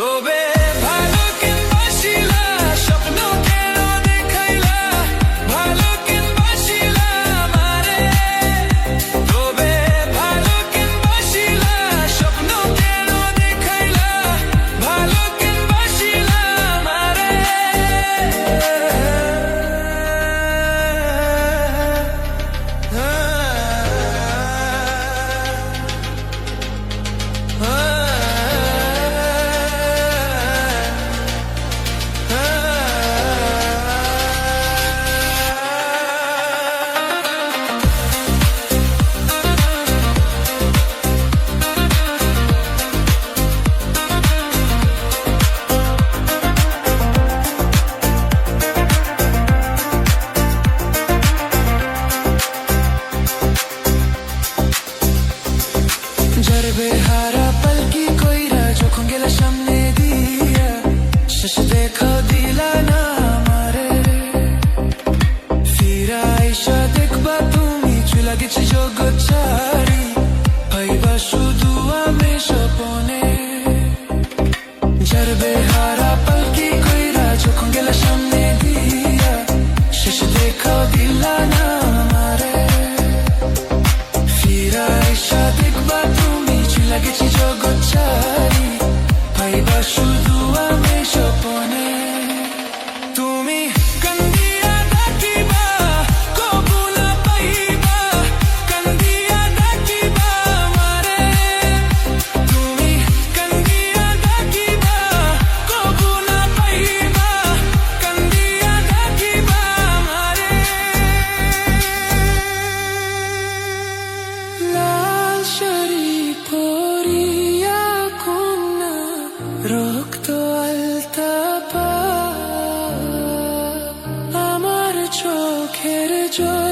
তবে ভালো কিনবাসিলা স্বপ্ন কেন দেখাইলা ভালো কিনবাসিলা আমারে তবে ভালো কিনবাসিলা স্বপ্ন কেন দেখাইলা ভালো কিনবাসিলা আমারে বেহারা পালকি কইরা যখন গেলা সামনে দিয়া শেষ দেখা দিলা না আমারে ফিরা আইসা দেখবা তুমি চুলা গেছি জগৎ ছাড়ি পাইবা শুধু আমি স্বপনে যার বেহারা পালকি কইরা যখন গেলা সামনে দিয়া শেষ দেখা দিলা না আমারে ফিরা আইসা দেখবা লাগেছি জগৎ ছাড়ি পাইবা শুধু আমি স্বপনে তুমি কান্দিয়া ডাকিবা কবু না পাইবা কান্দিয়া ডাকিবা আমারে তুমি কান্দিয়া ডাকিবা কবু না পাইবা কান্দিয়া ডাকিবা আমারে লাল শাড়ি পরিয়া কন্যা রক্ত আলতা পা আমার চোখের জল